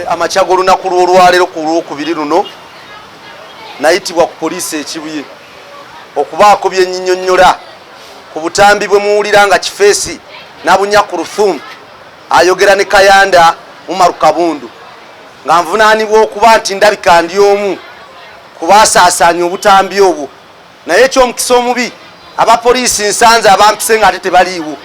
amachago lunaku lwolwalero ku lwokubiri luno nayitibwa ku poliisi ekibuye okubaako byennyinnyonnyola ku butambi bwe muwulira nga Kifeesi Nabunya Kurthum ayogera ne Kayanda Umaru Kabundu nga nvunaanibwa okuba nti ndabika ndi omu kubasaasaanya obutambi obwo naye ekyomukisa omubi abapoliisi nsanze abampise nga ate tebaliiwo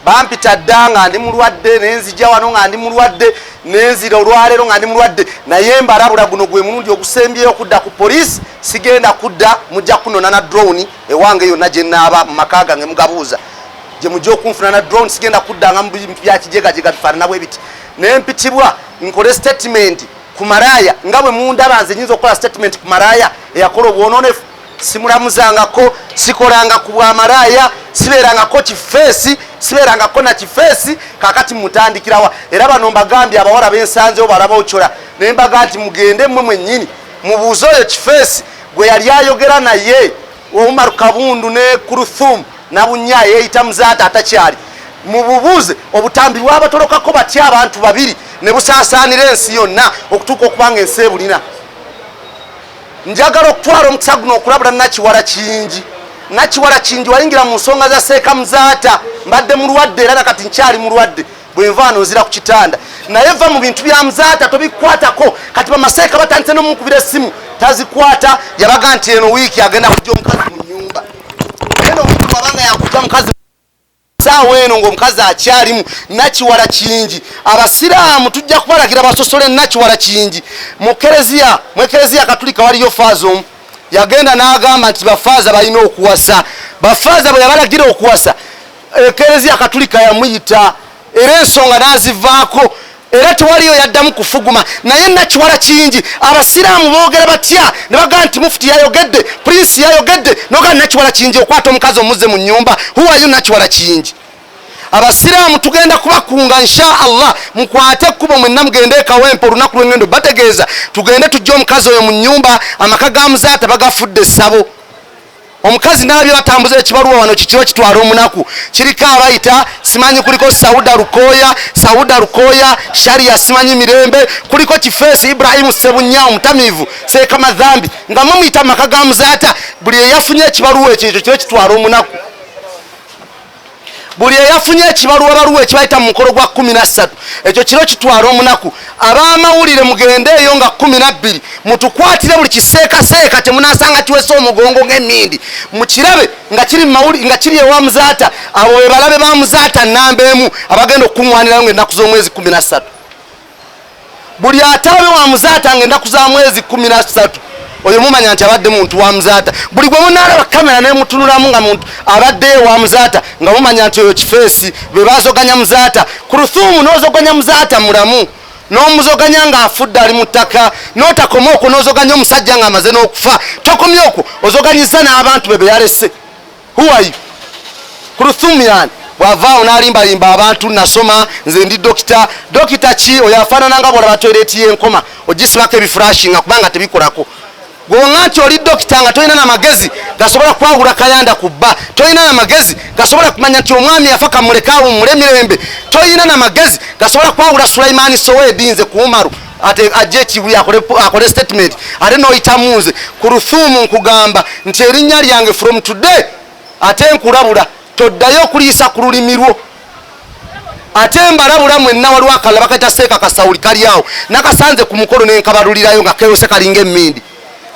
bampita dda nga ndi mulwadde nenzija wano nga ndi mulwadde nenzira olwaleero nga ndi mulwadde naye mbalabula guno gwe mulundi ogusembyeyo okudda ku poliisi sigenda kudda mujja kunona na drone ewange yonna gye nnaaba mu maka gange mugabuuza gye mujja okunfuna na drone sigenda kudda nga mu bintu bya kijegajega bifaanana bwe biti naye mpitibwa nkole statement ku Maraya nga bwe mundaba nze nyinza okukola statement ku Maraya eyakola obwononefu simulamuzangako sikolanga ku bwa Maraya siberangako Kifeesi siberangako na Kifeesi kakati mutandikirawa era bano mbagambye abawala b'ensanzewo balaba ochola naye mbaga nti mugende mmwe mwennyini mubuuze oyo Kifeesi gwe yali ayogera naye Umaru Kabundu ne Kurthum Nabunya yeeyita Muzaata atakyali mububuuze obutambi bwabatolokako batya abantu babiri ne busaasaanira ensi yonna okutuuka okubanga ensi ebulina. Njagala okutwala omukisa guno okulabula Nakiwala kingi wayingira mu nsonga za Sheik Muzaata mbadde mulwadde era nakati nkyali mulwadde bwe nva nozira ku kitanda naye va mu bintu bya Muzaata tobikwatako kati bamaseeka batandise n'omukubira essimu tazikwata yabaga nti eno wiiki agenda kujja omukazi mu nnyumba eno omuntu wabanga yakujja mukazi saawa eno ng'omukazi akyalimu Nakiwala kingi abasiraamu tujja kubalagira basosole Nakiwala kingi mu Ekereziya Katulika waliyo faaza omu yagenda n'agamba nti bafaaza balina okuwasa bafaaza bwe yabalagira okuwasa Ekereziya Katulika yamuyita era ensonga n'azivaako era tewaliyo yaddamu kufuguma naye Nakiwala kingi abasiraamu boogera batya ne bagaa nti mufuti yayogedde prince yayogedde nogaa Nakiwala kingi okwata omukazi omuzze mu nnyumba huwayo Nakiwala kingi abasiraamu tugenda kubakunga insha Allah mukwate ekkubo mwenna mugende ekawempe olunaku lw'engendo bategeeza tugende tujja omukazi oyo mu nnyumba amaka ga Muzaata bagafudde essabo omukazi n'abye batambuza ekibaluwa wano kikiro kitwala omunaku kiriko abayita simanyi kuliko Sauda Rukoya Sharia simanyi mirembe kuliko Kifeesi Ibrahimu Sebunya omutamiivu Seeka Madhambi nga mumuyita amaka ga Muzaata buli eyafunye ekibaluwa ekyo kiro kitwala omunaku buli eyafunye ekibaluwa ekibayita mu mukolo gwa 13 ekyo kiro kitwala omunaku ab'amawulire mugende eyo nga 12 mutukwatire buli kiseekaseeka temunasanga kiwesa omugongo ng'ennindi mukirabe nga kiri mawuli nga kiri ewa Muzaata abo be balabe ba Muzaata nnamba emu abagenda okuŋŋwanirayo ng'ennaku z'omwezi 13 buli ataabe wa Muzaata ng'ennaku za mwezi 13 oyo mumanya nti abadde muntu wa Muzaata buli gwe munaalaba kamera nemutunulamu nga muntu abadde wa Muzaata nga mumanya nti oyo Kifeesi be bazoganya Muzaata Kurthum n'ozoganya Muzaata mulamu n'omuzoganya nga afudde ali mu ttaka n'otakoma okwo n'ozoganya omusajja nga amaze n'okufa tokomye okwo ozoganyiza n'abantu be yalese huwayo Kurthum yani bwavaawo n'alimbalimba abantu nasoma nze ndi dokita ki oyo afaanana nga bwolaba toileeti y'enkoma ogisibako ebifurashinga kubanga tebikolako gwonga nti oli dokita nga tolina n'amagezi gasobola kwawula Kayanda ku bba tolina n'amagezi gasobola kumanya nti omwami yafa kamulekaawo mule mirembe tolina n'amagezi gasobola kwawula Sulaiman Soweed nze ku Umaru ate ajje ekibuye akole statement ate n'oyitamu nze Kurthum nkugamba nti erinnya lyange from today ate nkulabula toddayo okuliisa ku lulimi lwo ate mbalabula mwenna waliwo akalala bakaita Seeka Kasawuli kali awo nakasanze ku mukolo nenkabalulirayo nga keyose kalinga emmindi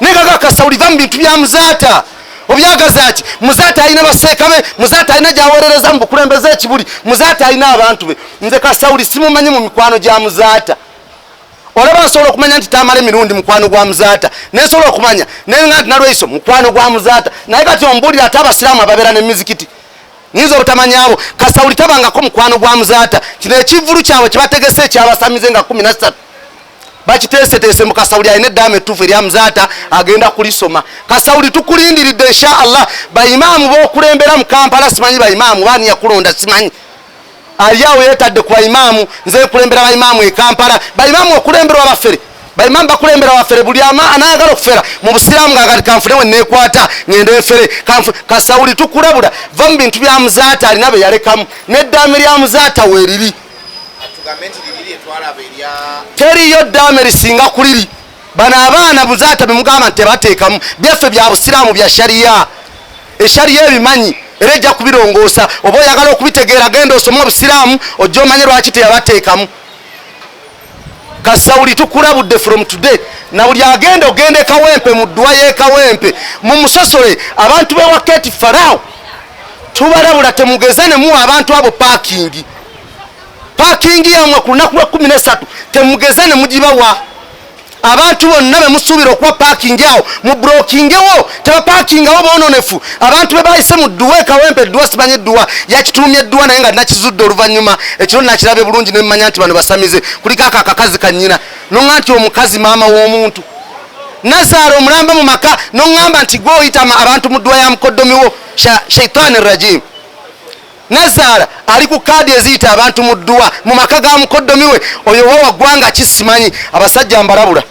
negaga Kasawuli va mu bintu bya Muzaata obyagaza ati Muzaata alina baseeka be Muzaata alina gyawolereza mu bukulembeze ekibuli Muzaata alina abantu be nze Kasawuli simumanyi mu mikwano gya Muzaata olaba nsobola okumanya nti tamala emirundi mukwano gwa Muzaata nensobola okumanya nenga nti nalweiso mukwano gwa Muzaata naye kati ombulira ate abasiraamu ababeera n'emizikiti nizo obutamanyabo Kasawuli tabangako mukwano gwa Muzaata kino ekivulu kyabwe kibategese ekyabasamize nga 13 bakiteeseteese mu Kasawuli alina eddaama ettuufu erya Muzaata agenda kulisoma Kasawuli tukulindiridde insha Allah bayimaamu b'okulembera mu Kampala simanyi bayimaamu baani yakulonda simanyi aliawo yeetadde ku bayimaamu nze kulembera bayimaamu e Kampala bayimaamu okulembera abafere bayimaamu bakulembera abafere buli anaagala okufera mu busiraamu ng'agati kanfune we neekwata ngende enfere Kasawuli tukulabula va mu bintu bya Muzaata alina be yalekamu n'eddaama erya Muzaata weeriri teriyo ddaame lisinga ku liri. Bano abaana Muzaata bemugamba nti tebateekamu byaffe bya busiraamu bya shariya. Eshariya ebimanyi era ejja kubirongoosa. Oba oyagala okubitegeera genda osome obusiraamu ojja omanye lwaki teyabateekamu. Kasawuli tukulabudde from today na buli agenda ogende Kawempe mu ddwa y'Ekawempe mu musosole abantu b'Ewaketi Farao tubalabula temugeza ne muwa abantu abo paakingi. Paakingi yammwe ku lunaku lwa 13 temugeza ne mugibawa. Abantu bonna be musuubira okuwa paakingi awo mu brokingewo tebapaakingawo boononefu. Abantu be bayise mu ddwa Kawempe ddwa simanyi ddwa yakituumye ddwa naye nga nakizudde oluvannyuma ekiro nakirabe bulungi ne mmanya nti bano basamize kuliko akakazi kannyina noŋŋa nti omukazi maama w'omuntu Nazaala omulamba mu maka noŋŋamba nti gwe oyita abantu mu ddwa ya mukoddomiwo shaitaani rajim. Nazaala ali ku kaadi eziyita abantu mu ddwa mu maka ga mukoddomiwe oyo wa ggwanga kisimanyi. Abasajja mbalabula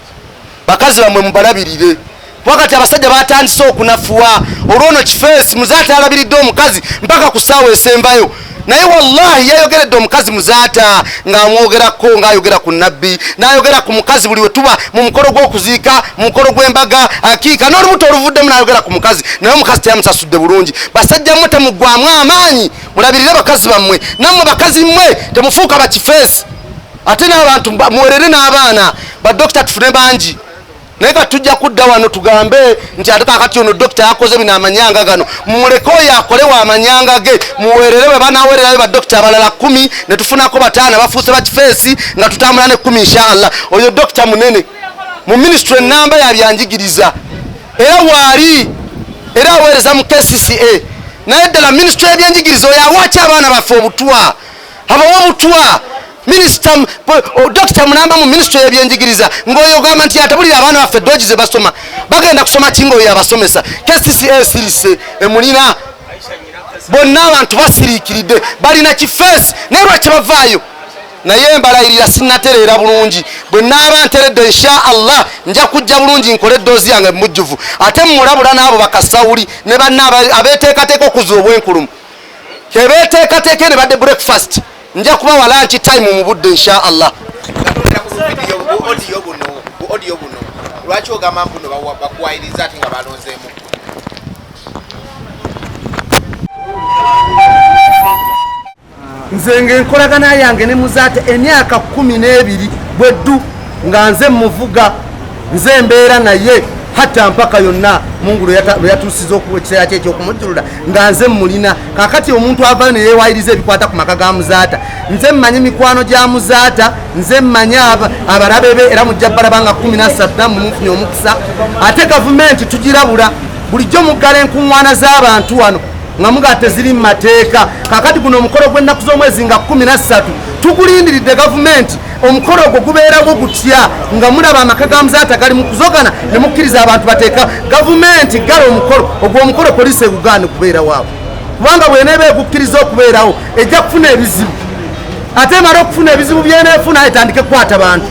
bakazi bamwe mubalabirire wakati abasajja batandise okunafuwa olwono kifeesi Muzaata alabiridde omukazi mpaka ku ssaawa esembayo naye wallahi yayogeredde omukazi Muzaata ng'amwogerako ng'ayogera ku nabbi n'ayogera ku mukazi buli we tuba mu mukolo gw'okuziika mu mukolo gw'embaga akiika n'olubuto oluvuddemu n'ayogera ku mukazi naye omukazi teyamusasudde bulungi. Basajja mmwe temuggwamu amaanyi mulabirire bakazi bammwe nammwe bakazi mmwe temufuuka bakifeesi ate n'abantu muwerere n'abaana badokita tufune bangi naye nga tujja kudda wano tugambe nti ate kakati ono dokita yakoze bino amanyanga gano mumuleke oyo akolewa amanyanga ge muwerere bwe banaawererayo badokita abalala 10 ne tufunako 5 bafuuse bakifeesi nga tutambula ne 10 inshallah. Oyo dokita munene mu ministry enamba yabyanjigiriza era waali era aweereza mu KCCA naye ddala ministry y'ebyenjigiriza oyo awaki abaana baffe obutwa abawa obutwa. Minister Dr. Munamba mu ministry y'ebyenjigiriza ngoyo gamba nti atabulira abaana baffe doji ze basoma bagenda kusoma kingo yabasomesa KCCA sirise emulina bonna abantu basiriikiridde balina kifeesi naye lwaki bavaayo naye mbalayirira sinnatereera bulungi bwe naaba nteredde insha Allah nja kujja bulungi nkole ddoozi yange mujjuvu ate mulabula n'abo bakasawuli ne banna abeeteekateeka okuzuula obwenkulumu kebeeteekateeke ne badde breakfast nja kuba wa lunch time mu budde insha Allah. Audio buno lwaki ogamba mbuno bakuwayiriza ate nga balonzeemu nze ng'enkolagana yange ne Muzaata emyaka 12 bweddu nga nze muvuga nze mbeera naye hata mpaka yonna Mungu lwe yatuusiza ekiseera kye ekyokumujjulula nga nze mulina kakati omuntu avayo ne yeewayiriza ebikwata ku maka ga Muzaata. Nze mmanyi mikwano gya Muzaata nze mmanyi abalabe be era mujja balabanga 13 mumufunye omukisa ate gavumenti tugirabula bulijjo muggala enkuŋŋaana z'abantu wano nga mugaate ziri mu mateeka. Kakati guno omukolo gw'ennaku z'omwezi nga 13 tugulindiridde gavumenti omukolo ogwo gubeerawo gutya nga mulaba amaka ga Muzaata gali mu kuzogana ne mukkiriza abantu bateeka gavumenti gala omukolo ogwo omukolo poliisi egugaane kubeerawo awo kubanga bw'eneeba egukkiriza okubeerawo ejja kufuna ebizibu ate mara okufuna ebizibu byeneefuna etandike kukwata bantu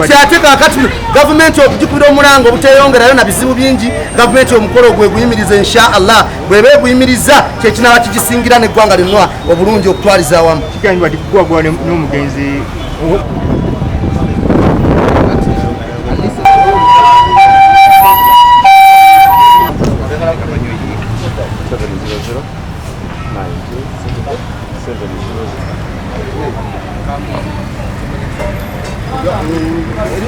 kyate kakati gavumenti okujjukira omulango obuteeyongerayo na bizibu bingi gavumenti omukolo gwe guyimiriza insha Allah bw'eba eguyimiriza kyekinaba kigisingira n'eggwanga lyonna obulungi okutwaliza awamu. Kigambibwa nti kugwagwa n'omugenzi